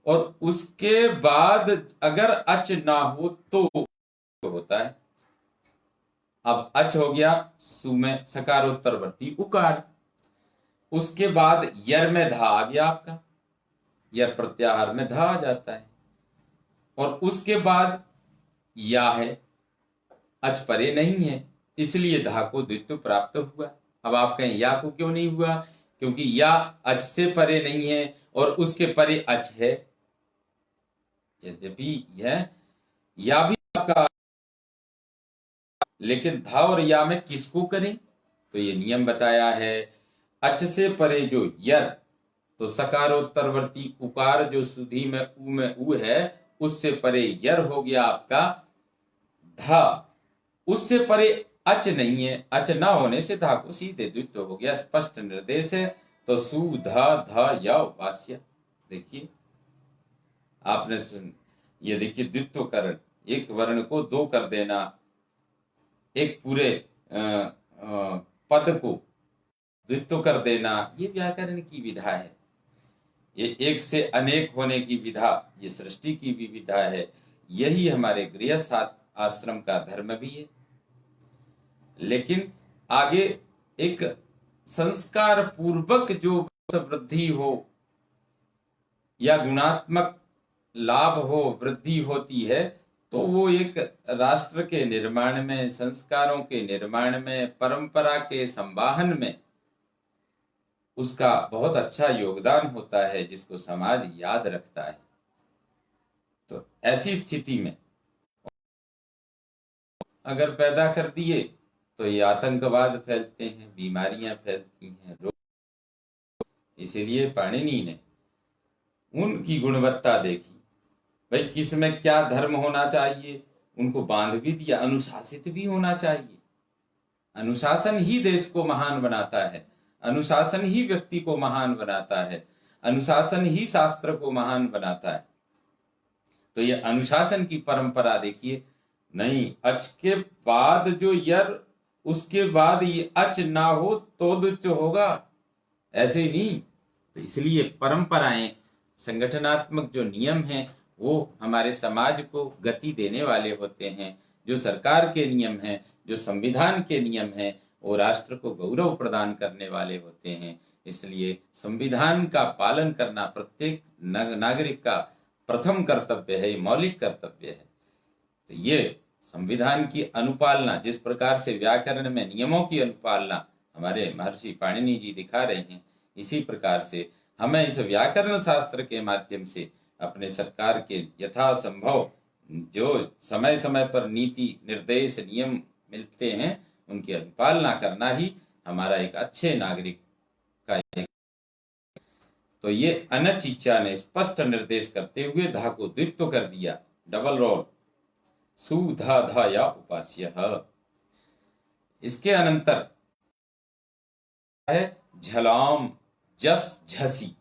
और उसके बाद अगर अच ना हो तो होता है। अब अच हो गया सु में सकारोत्तरवर्ती उकार, उसके बाद यर में धा आ गया आपका, यर प्रत्याहार में धा आ जाता है, और उसके बाद या है, अच परे नहीं है, इसलिए धा को द्वित्व प्राप्त हुआ। अब आप कहें या को क्यों नहीं हुआ? क्योंकि या अच से परे नहीं है और उसके परे अच है। यद्यपि यह या भी आपका, लेकिन धा और या में किसको करें? तो ये नियम बताया है, अच से परे जो यर, तो सकारोत्तरवर्ती उकार जो सुधी में उ है, उससे परे यर हो गया आपका धा, उससे परे अच नहीं है, अच ना होने से धा को सीधे द्वित्व हो गया, स्पष्ट निर्देश है। तो सु धा धा या उपास्य, देखिए आपने सुन, ये देखिए द्वित्वकरण, एक वर्ण को दो कर देना, एक पूरे पद को द्वित्व कर देना, ये व्याकरण की विधा है। ये एक से अनेक होने की विधा, ये सृष्टि की भी विधा है। यही हमारे गृहस्थ आश्रम का धर्म भी है। लेकिन आगे एक संस्कार पूर्वक जो वृद्धि हो या गुणात्मक लाभ हो, वृद्धि होती है, तो वो एक राष्ट्र के निर्माण में, संस्कारों के निर्माण में, परंपरा के संवाहन में उसका बहुत अच्छा योगदान होता है, जिसको समाज याद रखता है। तो ऐसी स्थिति में अगर पैदा कर दिए तो ये आतंकवाद फैलते हैं, बीमारियां फैलती हैं, रोग। इसीलिए पाणिनि ने उनकी गुणवत्ता देखी, भाई किस में क्या धर्म होना चाहिए, उनको बांध भी दिया, अनुशासित भी होना चाहिए। अनुशासन ही देश को महान बनाता है, अनुशासन ही व्यक्ति को महान बनाता है, अनुशासन ही शास्त्र को महान बनाता है। तो ये अनुशासन की परंपरा देखिए, नहीं अच के बाद जो यर, उसके बाद ये अच ना हो तो द्वित्व होगा, ऐसे ही नहीं। तो इसलिए परंपराएं, संगठनात्मक जो नियम हैं, वो हमारे समाज को गति देने वाले होते हैं। जो सरकार के नियम हैं, जो संविधान के नियम हैं, वो राष्ट्र को गौरव प्रदान करने वाले होते हैं। इसलिए संविधान का पालन करना प्रत्येक नागरिक का प्रथम कर्तव्य है, मौलिक कर्तव्य है। तो ये संविधान की अनुपालना, जिस प्रकार से व्याकरण में नियमों की अनुपालना हमारे महर्षि पाणिनि जी दिखा रहे हैं, इसी प्रकार से हमें इस व्याकरण शास्त्र के माध्यम से अपने सरकार के यथासंभव जो समय समय पर नीति निर्देश नियम मिलते हैं, उनकी अनुपालना करना ही हमारा एक अच्छे नागरिक का एक। तो ये अनचिचा ने स्पष्ट निर्देश करते हुए धा को द्वित्व कर दिया, डबल रोल, सु धा धा या उपास्य। इसके अनंतर है झलाम जस झसी।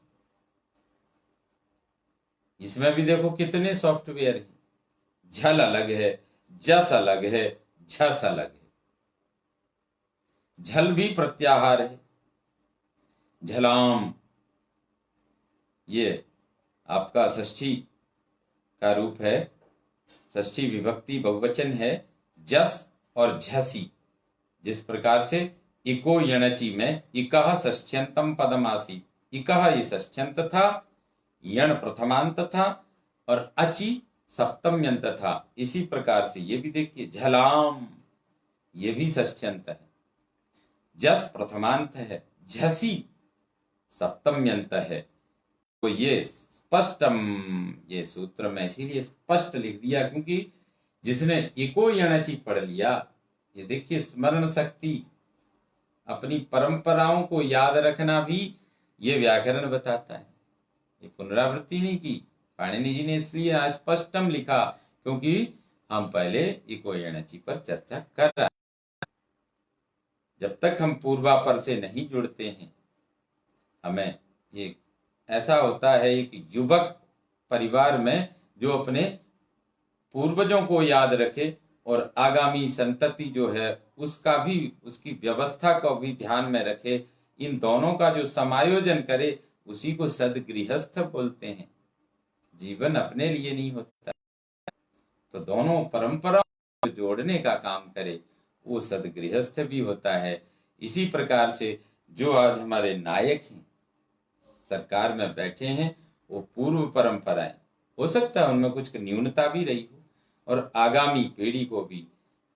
इसमें भी देखो कितने सॉफ्टवेयर है, झल अलग है, जस अलग है, झस अलग है। झल भी प्रत्याहार है, झलाम ये आपका षष्ठी का रूप है, षष्ठी विभक्ति बहुवचन है। जस और झसी, जिस प्रकार से इको यणचि में इकः षष्ठ्यंतम पदम आसी, इकः ये षष्ठ्यंत था, यण प्रथमांत था और अचि सप्तम्यंत था। इसी प्रकार से ये भी देखिए झलाम, ये भी षष्ठ्यंत है, जस प्रथमांत है, झसी सप्तम्यंत है। तो ये स्पष्टम, ये सूत्र में इसीलिए स्पष्ट लिख दिया, क्योंकि जिसने इको यणचि पढ़ लिया, ये देखिए स्मरण शक्ति, अपनी परंपराओं को याद रखना भी ये व्याकरण बताता है। ये पुनरावृत्ति नहीं की पाणिनि जी ने, इसलिए स्पष्टम लिखा, क्योंकि हम पहले इको यणचि पर चर्चा कर रहे हैं। जब तक हम पूर्वापर से नहीं जुड़ते हैं, हमें ये ऐसा होता है कि युवक परिवार में जो अपने पूर्वजों को याद रखे और आगामी संतति जो है उसका भी, उसकी व्यवस्था को भी ध्यान में रखे, इन दोनों का जो समायोजन करे, उसी को सदगृहस्थ बोलते हैं। जीवन अपने लिए नहीं होता। तो दोनों परंपरा को जोड़ने का काम करे वो सदगृहस्थ भी होता है। इसी प्रकार से जो आज हमारे नायक हैं, सरकार में बैठे हैं, वो पूर्व परंपराएं, हो सकता है उनमें कुछ न्यूनता भी रही हो, और आगामी पीढ़ी को भी,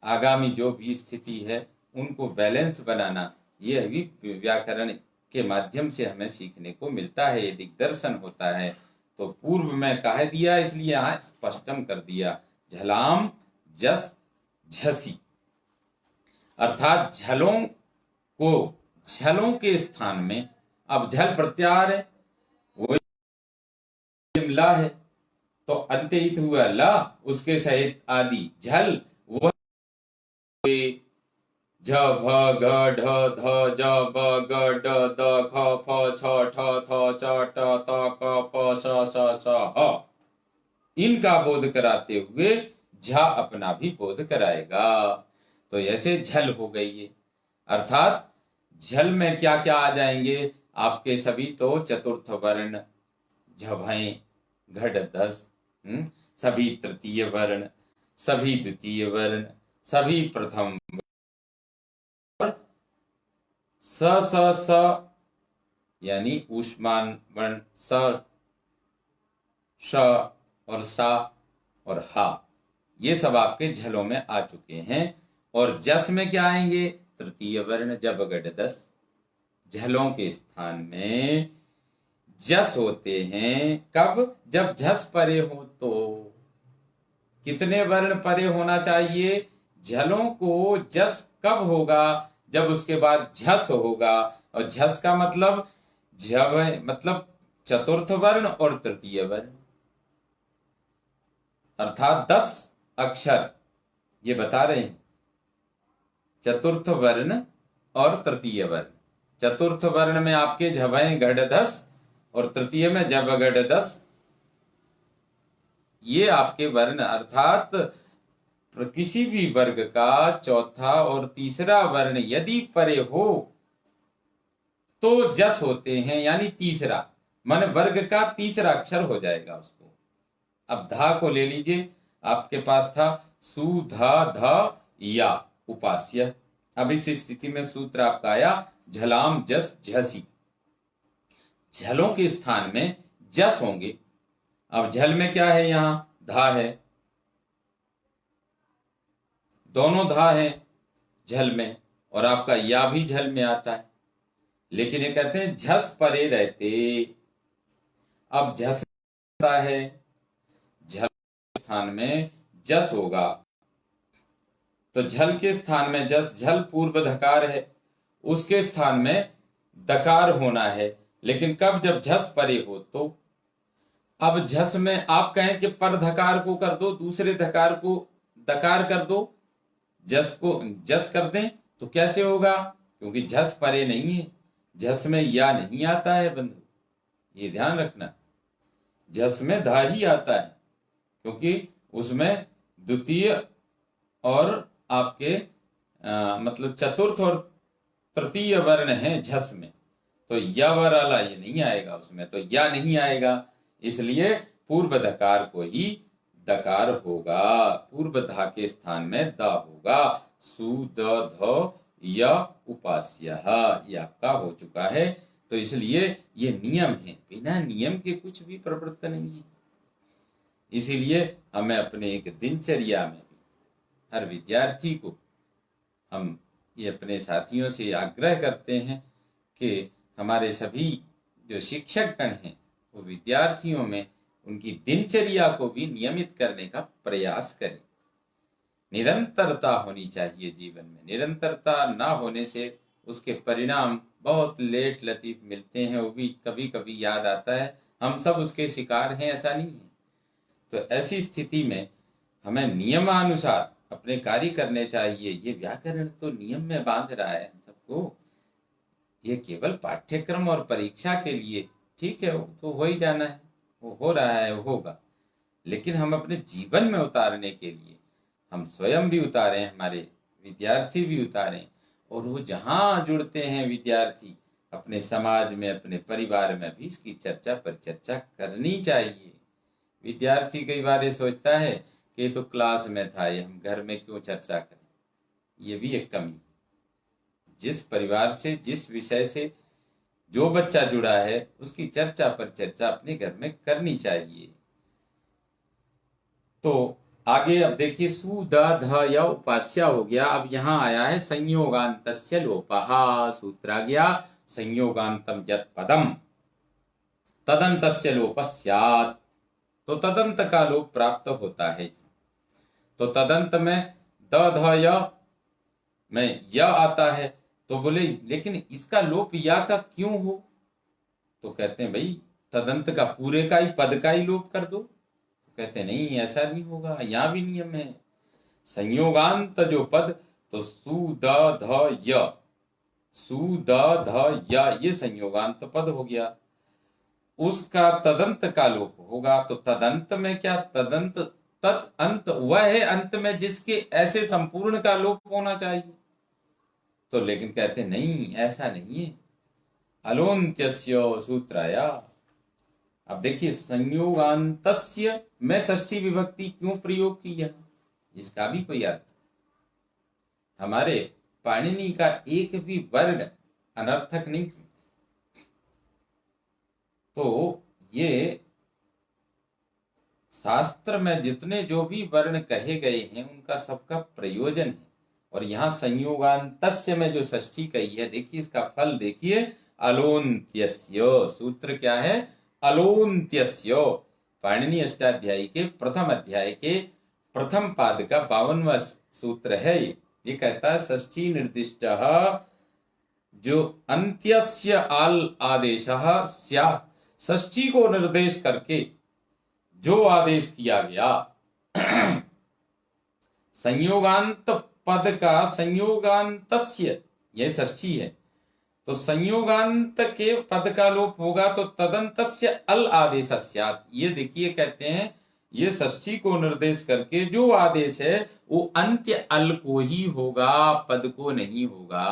आगामी जो भी स्थिति है उनको बैलेंस बनाना, ये भी व्याकरण के माध्यम से हमें सीखने को मिलता है, ये दिग्दर्शन होता है। तो पूर्व में कह दिया, इसलिए यहाँ स्पष्टम कर दिया, झलाम जस झसी, अर्थात झलों को झलों के स्थान में, अब झल प्रत्याहार है, वो ला है, तो अंत्यहित हुआ ला, उसके सहित आदि झल, वह झ भ घ ढ ध ज ब ग ड द ख फ छ ठ थ च ट त क प स स स ह, इनका बोध कराते हुए झा अपना भी बोध कराएगा। तो ऐसे झल हो गई है, अर्थात झल में क्या क्या आ जाएंगे आपके सभी, तो चतुर्थ वर्ण झभय घट दस, सभी तृतीय वर्ण, सभी द्वितीय वर्ण, सभी प्रथम, स स स यानी ऊष्मान वर्ण, स श और सा और हा, ये सब आपके झलों में आ चुके हैं। और जस में क्या आएंगे, तृतीय वर्ण जब गढ़ दस, झलों के स्थान में जस होते हैं, कब, जब झस परे हो। तो कितने वर्ण परे होना चाहिए, झलों को जस कब होगा, जब उसके बाद झस होगा, और झस का मतलब झब मतलब चतुर्थ वर्ण और तृतीय वर्ण, अर्थात 10 अक्षर ये बता रहे हैं, चतुर्थ वर्ण और तृतीय वर्ण। चतुर्थ वर्ण में आपके झभय गढ़ 10 और तृतीय में जब गढ़ 10, ये आपके वर्ण, अर्थात किसी भी वर्ग का चौथा और तीसरा वर्ण यदि परे हो तो जस होते हैं, यानी तीसरा, मन वर्ग का तीसरा अक्षर हो जाएगा उसको। अब धा को ले लीजिए, आपके पास था सु धा ध या उपास्य, अब इस स्थिति में सूत्र आपका आया झलाम जस झसी, झलों के स्थान में जस होंगे। अब झल में क्या है, यहां धा है, दोनों धा है झल में, और आपका या भी झल में आता है, लेकिन ये कहते हैं झस परे रहते। अब झस है, झल के स्थान में जस होगा, तो झल के स्थान में जस, झल पूर्व धकार है, उसके स्थान में दकार होना है, लेकिन कब, जब झस परे हो। तो अब झस में आप कहें कि पर धकार को कर दो, दूसरे धकार को दकार कर दो, जस को जस कर दें, तो कैसे होगा, क्योंकि झस परे नहीं है, झस में या नहीं आता है बंधु, ये ध्यान रखना, झस में धा ही आता है, क्योंकि उसमें द्वितीय और आपके मतलब चतुर्थ और तृतीय वर्ण है झस में, तो या वाला ये नहीं आएगा उसमें, तो या नहीं आएगा, इसलिए पूर्व धकार को ही दकार होगा, पूर्व धा के स्थान में द होगा, सु द ध या उपास्य, ये आपका हो चुका है। तो इसलिए ये नियम है, बिना नियम के कुछ भी प्रवृत्त नहीं है। इसीलिए हमें अपने एक दिनचर्या में भी हर विद्यार्थी को हम ये अपने साथियों से आग्रह करते हैं कि हमारे सभी जो शिक्षक गण हैं वो विद्यार्थियों में उनकी दिनचर्या को भी नियमित करने का प्रयास करें। निरंतरता होनी चाहिए जीवन में, निरंतरता ना होने से उसके परिणाम बहुत लेट लतीफ मिलते हैं, वो भी कभी कभी याद आता है, हम सब उसके शिकार हैं, ऐसा नहीं है। तो ऐसी स्थिति में हमें नियमानुसार अपने कार्य करने चाहिए। ये व्याकरण तो नियम में बांध रहा है हम सबको, ये केवल पाठ्यक्रम और परीक्षा के लिए ठीक है, वो तो हो ही जाना है, वो हो रहा है, वो होगा, लेकिन हम अपने जीवन में उतारने के लिए हम स्वयं भी उतारें, हमारे विद्यार्थी भी उतारें, और वो जहाँ जुड़ते हैं विद्यार्थी अपने समाज में, अपने परिवार में भी इसकी चर्चा पर चर्चा करनी चाहिए। विद्यार्थी कई बार ये सोचता है कि ये तो क्लास में था, ये हम घर में क्यों चर्चा करें। ये भी एक कमी। जिस परिवार से, जिस विषय से जो बच्चा जुड़ा है, उसकी चर्चा पर चर्चा अपने घर में करनी चाहिए। तो आगे अब देखिए, सु द ध य उपास्य हो गया। अब यहां आया है संयोगान्तस्य लोपः। सूत्र आ गया, संयोगान्तम यत् पदम तदन्तस्य लोपः स्यात्। तो तदंत का लोप प्राप्त होता है। तो तदंत में द ध य में य आता है, तो बोले लेकिन इसका लोप या का क्यों हो? तो कहते हैं भाई तदंत का पूरे का ही, पद का ही लोप कर दो। तो कहते हैं नहीं, ऐसा नहीं होगा, यहां भी नियम है। संयोगांत जो पद, तो सु द ध य, सु द ध य, ये संयोगांत पद हो गया, उसका तदंत का लोप होगा। तो तदंत में क्या, तदंत तत् अंत वह है अंत में जिसके ऐसे संपूर्ण का लोप होना चाहिए। तो लेकिन कहते नहीं, ऐसा नहीं है। अलोन्त्यस्य सूत्राया। अब देखिए, संयोगान्तस्य में षष्ठी विभक्ति क्यों प्रयोग की है, इसका भी कोई अर्थ। हमारे पाणिनि का एक भी वर्ण अनर्थक नहीं। तो ये शास्त्र में जितने जो भी वर्ण कहे गए हैं उनका सबका प्रयोजन है। और यहाँ संयोगान्तस्य में जो षष्ठी कही है, देखिए इसका फल देखिए, अलोन्त्यस्य। सूत्र क्या है, अलोन्त्यस्य। पाणिनि अष्टाध्यायी के प्रथम अध्याय के प्रथम पाद का 52वां सूत्र है। ये कहता है षष्ठी निर्दिष्ट जो अंत्यस्य आल आदेशः स्यात्। षष्ठी को निर्देश करके जो आदेश किया गया संयोगांत पद का, संयोगांतस्य, यह षष्ठी है, तो संयोगांत के पद का लोप होगा तो तदंतस्य अल आदेश स्यात्। ये देखिए कहते हैं ये षष्ठी को निर्देश करके जो आदेश है वो अंत्य अल को ही होगा, पद को नहीं होगा।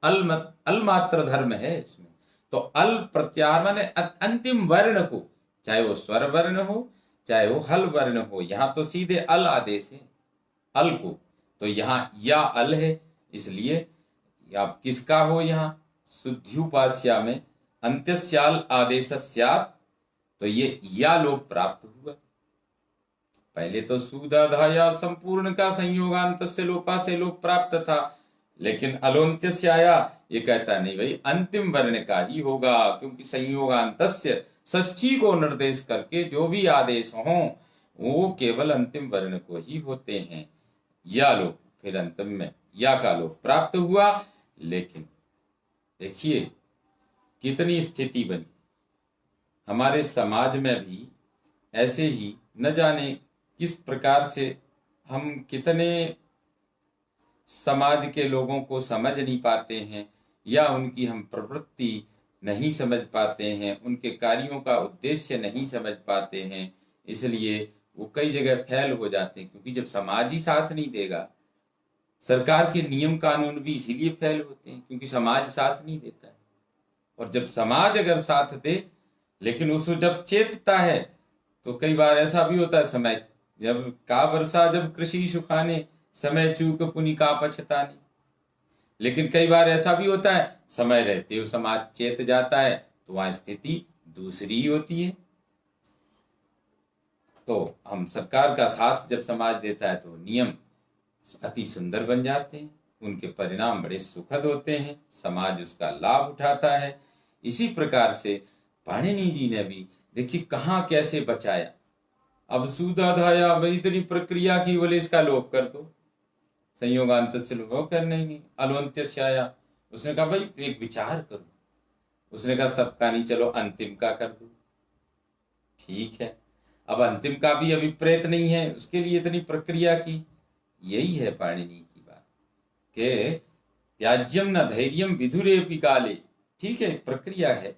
अल मात्र धर्म है इसमें। तो अल प्रत्याहार माने अंतिम वर्ण को, चाहे वो स्वर वर्ण हो चाहे वो हल वर्ण हो, यहां तो सीधे अल आदेश है अल को, तो यहां या अल है, इसलिए आप किसका हो, यहां शुद्ध्युपास्या में अंत्यस्याल आदेश स्यात्, तो ये या लोप प्राप्त हुआ। पहले तो सुदाधाया संपूर्ण का संयोगांत से लोपा से लोप प्राप्त था, लेकिन अलोन्त्य से आया, ये कहता नहीं भाई अंतिम वर्ण का ही होगा, क्योंकि संयोगांतस्य षष्ठी को निर्देश करके जो भी आदेश हों वो केवल अंतिम वर्ण को ही होते हैं। या लोप, फिर अंतिम में या का लोप प्राप्त हुआ। लेकिन देखिए कितनी स्थिति बनी, हमारे समाज में भी ऐसे ही न जाने किस प्रकार से हम कितने समाज के लोगों को समझ नहीं पाते हैं, या उनकी हम प्रवृत्ति नहीं समझ पाते हैं, उनके कार्यों का उद्देश्य नहीं समझ पाते हैं, इसलिए वो कई जगह फैल हो जाते हैं। क्योंकि जब समाज ही साथ नहीं देगा, सरकार के नियम कानून भी इसीलिए फैल होते हैं क्योंकि समाज साथ नहीं देता है। और जब समाज अगर साथ दे, लेकिन उसको जब चेतता है, तो कई बार ऐसा भी होता है, समय जब का वर्षा जब कृषि सुखाने, समय चूक पुनि का पछताने। लेकिन कई बार ऐसा भी होता है समय रहते हुए समाज चेत जाता है, तो वहां स्थिति दूसरी होती है। तो हम सरकार का साथ जब समाज देता है तो नियम अति सुंदर बन जाते हैं, उनके परिणाम बड़े सुखद होते हैं, समाज उसका लाभ उठाता है। इसी प्रकार से पाणिनि जी ने भी देखिए कहाँ कैसे बचाया। अब सुदाधाया इतनी प्रक्रिया की, बोले इसका लोप कर दो, संयोगांत से लोप करना ही नहीं। अलोन्त्य आया, उसने कहा भाई एक विचार करो, उसने कहा सबका नहीं, चलो अंतिम का कर दो। ठीक है, अब अंतिम का भी अभिप्रेत नहीं है, उसके लिए इतनी प्रक्रिया की। यही है पाणिनि की बात के त्याज्यम न धैर्यम विधुरेपि काले। ठीक है, प्रक्रिया है,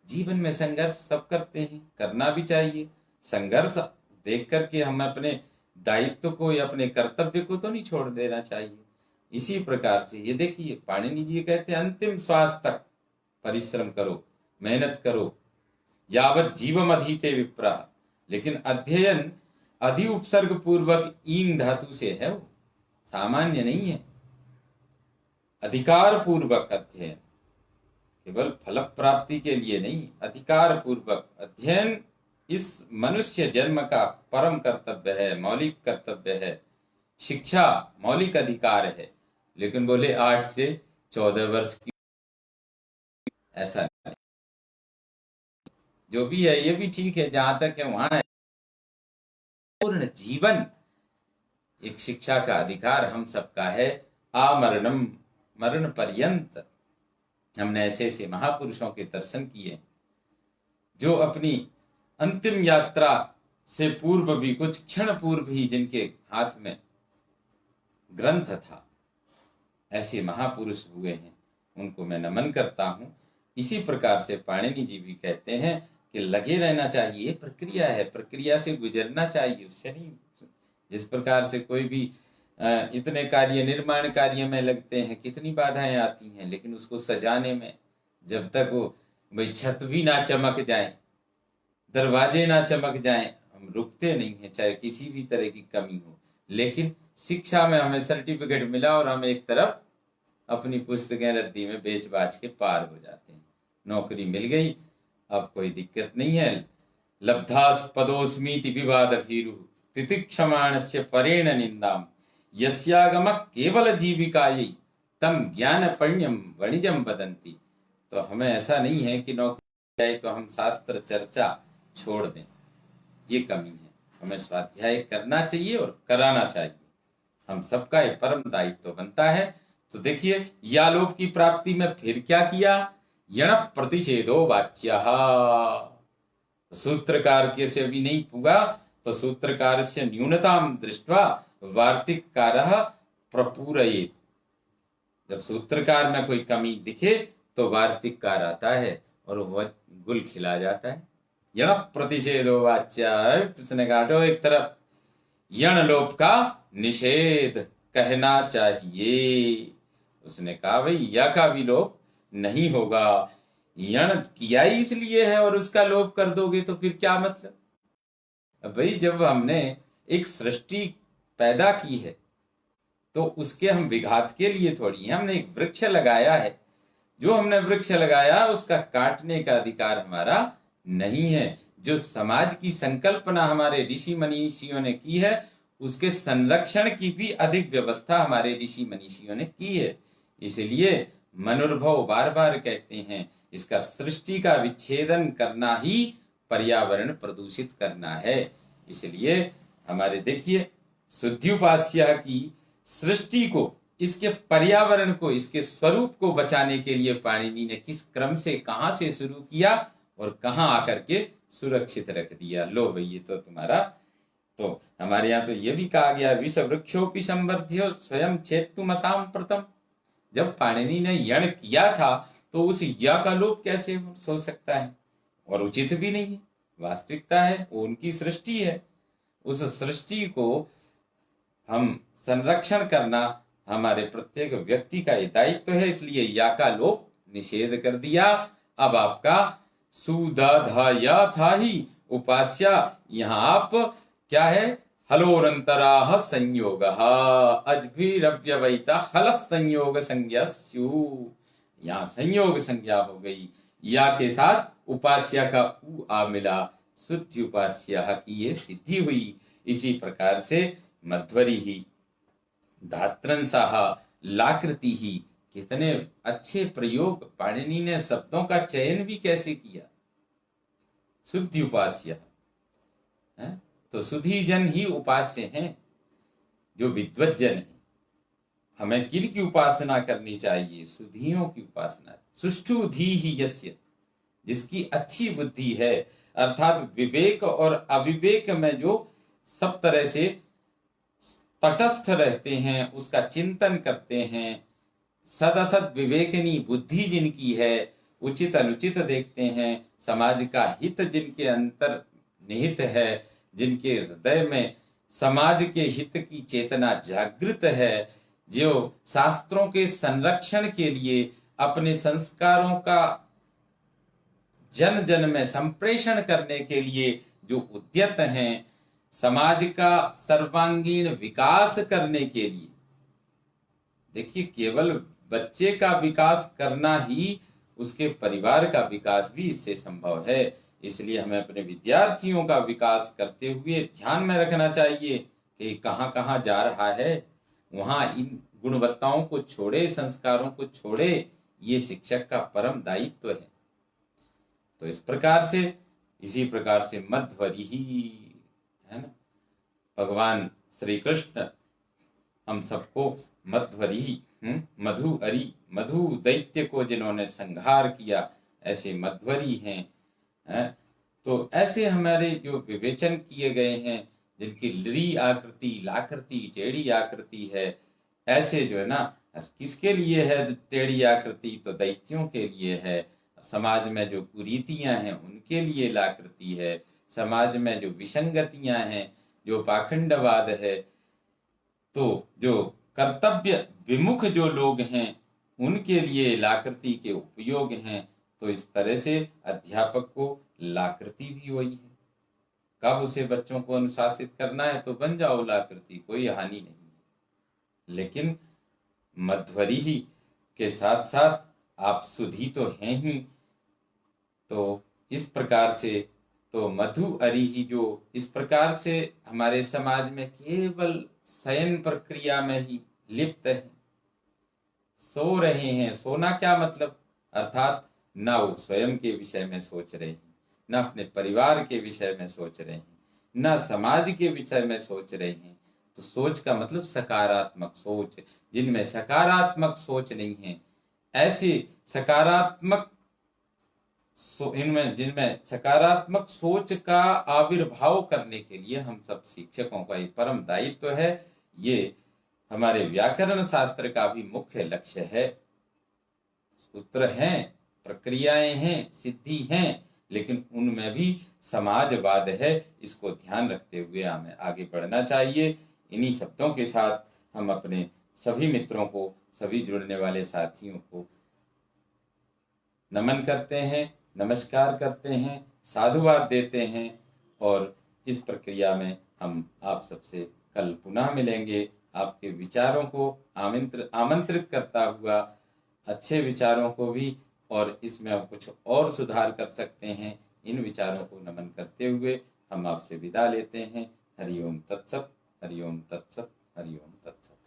जीवन में संघर्ष सब करते हैं, करना भी चाहिए। संघर्ष देख करके हम अपने दायित्व को या अपने कर्तव्य को तो नहीं छोड़ देना चाहिए। इसी प्रकार से ये देखिए पाणिनि जी कहते हैं अंतिम श्वास तक परिश्रम करो, मेहनत करो, यावत जीवम अधीते विप्रा, लेकिन अध्ययन अधि उपसर्ग पूर्वक ईंग धातु से है, वो सामान्य नहीं है। अधिकार पूर्वक अध्ययन, केवल फल प्राप्ति के लिए नहीं, अधिकार पूर्वक अध्ययन इस मनुष्य जन्म का परम कर्तव्य है, मौलिक कर्तव्य है। शिक्षा मौलिक अधिकार है, लेकिन बोले 8 से 14 वर्ष की, ऐसा नहीं। जो भी है ये भी ठीक है, जहां तक है वहां है। पूर्ण जीवन एक शिक्षा का अधिकार हम सबका है, आमरणम, मरण पर्यंत। हमने ऐसे ऐसे महापुरुषों के दर्शन किए जो अपनी अंतिम यात्रा से पूर्व भी, कुछ क्षण पूर्व ही जिनके हाथ में ग्रंथ था, ऐसे महापुरुष हुए हैं, उनको मैं नमन करता हूं। इसी प्रकार से पाणिनि जी भी कहते हैं कि लगे रहना चाहिए, प्रक्रिया है, प्रक्रिया से गुजरना चाहिए, उससे नहीं। जिस प्रकार से कोई भी इतने कार्य, निर्माण कार्य में लगते हैं, कितनी बाधाएं आती हैं, लेकिन उसको सजाने में जब तक वो भाई छत भी ना चमक जाए, दरवाजे ना चमक जाएं, हम रुकते नहीं हैं, चाहे किसी भी तरह की कमी हो। लेकिन शिक्षा में हमें सर्टिफिकेट मिला और हम एक तरफ अपनी पुस्तकें रद्दी में बेच बाच के पार हो जाते हैं। नौकरी मिल गई, अब कोई दिक्कत नहीं है। लब्धास पदोस्मीति विवाद भीरु तितिक्षमाणस्य परेण निंदाम यस्यागम केवल जीविकायै तम ज्ञान पण्यम वणिजम वदंती। तो हमें ऐसा नहीं है कि नौकरी जाए तो हम शास्त्र चर्चा छोड़ दें, ये कमी है। हमें स्वाध्याय करना चाहिए और कराना चाहिए, हम सबका ये परम दायित्व बनता है। तो देखिए, या लोभ की प्राप्ति में फिर क्या किया, यण प्रतिषेधो वाच्य। सूत्रकार के से भी नहीं पुगा तो सूत्रकार से न्यूनताम दृष्टवा वार्तिककारः प्रपूरयेत्। जब सूत्रकार में कोई कमी दिखे तो वार्तिककार आता है और वह गुल खिला जाता है। यण प्रतिषेधो वाच्य, उसने कहा एक तरफ यण लोभ का निषेध कहना चाहिए। उसने कहा भाई या का भी लोभ नहीं होगा, यण किया ही इसलिए है और उसका लोभ कर दोगे तो फिर क्या मतलब। भाई जब हमने एक सृष्टि पैदा की है तो उसके हम विघात के लिए थोड़ी है, हमने एक वृक्ष लगाया है, जो हमने वृक्ष लगाया उसका काटने का अधिकार हमारा नहीं है। जो समाज की संकल्पना हमारे ऋषि मनीषियों ने की है, उसके संरक्षण की भी अधिक व्यवस्था हमारे ऋषि मनीषियों ने की है। इसलिए मनुर्भव बार बार कहते हैं, इसका सृष्टि का विच्छेदन करना ही पर्यावरण प्रदूषित करना है। इसलिए हमारे देखिए, शुद्ध्युपास्य की सृष्टि को, इसके पर्यावरण को, इसके स्वरूप को बचाने के लिए पाणिनि ने किस क्रम से, कहां से शुरू किया और कहां आकर के सुरक्षित रख दिया। लो भाई ये तो तुम्हारा, तो हमारे यहाँ तो ये भी कहा गया, विष वृक्षोपि संवर्ध्य स्वयं छेत्तुम असाम्प्रतम। जब पाणिनि ने यण किया था तो उस या का लोप कैसे हो सकता है, और उचित भी नहीं है। वास्तविकता है वो उनकी सृष्टि है, उस सृष्टि को हम संरक्षण करना हमारे प्रत्येक व्यक्ति का ये दायित्व है। इसलिए या का लोप निषेध कर दिया। अब आपका सुधा था ही उपास्या, यहाँ आप क्या है, हलोरंतरा संयोग अजभिरव्यवहिता हल संयोग संज्ञा स्यु। यहाँ संयोग संज्ञा हो गई, या के साथ उपास्या का उ आ मिला, शुद्ध उपास्या की ये सिद्धि हुई। इसी प्रकार से मध्वरी ही, धात्रंसाह, लाकृति ही, कितने अच्छे प्रयोग, पाणिनि ने शब्दों का चयन भी कैसे किया। शुद्ध उपास्य है, तो सुधी जन ही उपास्य हैं, जो विद्वत जन है। हमें किन की उपासना करनी चाहिए, सुधियों की उपासना। सुष्ठु धी ही यस्य, जिसकी अच्छी बुद्धि है, अर्थात विवेक और अविवेक में जो सब तरह से तटस्थ रहते हैं, उसका चिंतन करते हैं, सदसद विवेकनी बुद्धि जिनकी है, उचित अनुचित देखते हैं, समाज का हित जिनके अंतर निहित है, जिनके हृदय में समाज के हित की चेतना जागृत है, जो शास्त्रों के संरक्षण के लिए अपने संस्कारों का जन जन में संप्रेषण करने के लिए जो उद्यत हैं समाज का सर्वांगीण विकास करने के लिए। देखिए, केवल बच्चे का विकास करना ही, उसके परिवार का विकास भी इससे संभव है। इसलिए हमें अपने विद्यार्थियों का विकास करते हुए ध्यान में रखना चाहिए कि कहाँ कहाँ जा रहा है, वहां इन गुणवत्ताओं को छोड़े, संस्कारों को छोड़े। ये शिक्षक का परम दायित्व है। तो इस प्रकार से, इसी प्रकार से मध्वरी है ना, भगवान श्री कृष्ण हम सबको मध्वरी, मधु अरी, मधु दैत्य को जिन्होंने संहार किया, ऐसे मध्वरी हैं। तो ऐसे हमारे जो विवेचन किए गए हैं, जिनकी ली आकृति, लाकृति, टेढ़ी आकृति है, ऐसे जो है ना, किसके लिए है टेढ़ी आकृति? तो दैत्यों के लिए है। समाज में जो कुरीतियां हैं उनके लिए लाकृति है। समाज में जो विसंगतियां हैं, जो पाखंडवाद है, तो जो कर्तव्य विमुख जो लोग हैं उनके लिए लाकृति के उपयोग हैं। तो इस तरह से अध्यापक को लाकृति भी वही है। कब उसे बच्चों को अनुशासित करना है तो बन जाओ लाकृति, कोई हानि नहीं है। लेकिन मध्वरी ही के साथ साथ आप सुधी तो हैं ही। तो इस प्रकार से तो मधु अरी ही जो इस प्रकार से हमारे समाज में केवल शयन प्रक्रिया में ही लिप्त है, सो रहे हैं। सोना क्या मतलब? अर्थात ना वो स्वयं के विषय में सोच रहे हैं, ना अपने परिवार के विषय में सोच रहे हैं, ना समाज के विषय में सोच रहे हैं। तो सोच का मतलब सकारात्मक सोच। जिनमें सकारात्मक सोच नहीं है, ऐसे सकारात्मक इनमें जिनमें सकारात्मक सोच का आविर्भाव करने के लिए हम सब शिक्षकों का एक परम दायित्व है। ये हमारे व्याकरण शास्त्र का भी मुख्य लक्ष्य है। सूत्र हैं, प्रक्रियाएं हैं, सिद्धि हैं, लेकिन उनमें भी समाजवाद है। इसको ध्यान रखते हुए हमें आगे बढ़ना चाहिए। इन्हीं शब्दों के साथ हम अपने सभी मित्रों को, सभी जुड़ने वाले साथियों को नमन करते हैं, नमस्कार करते हैं, साधुवाद देते हैं। और इस प्रक्रिया में हम आप सबसे कल पुनः मिलेंगे। आपके विचारों को आमंत्रित करता हुआ, अच्छे विचारों को भी, और इसमें हम कुछ और सुधार कर सकते हैं, इन विचारों को नमन करते हुए हम आपसे विदा लेते हैं। हरिओम तत्सत, हरिओम तत्सत, हरिओम तत्सत।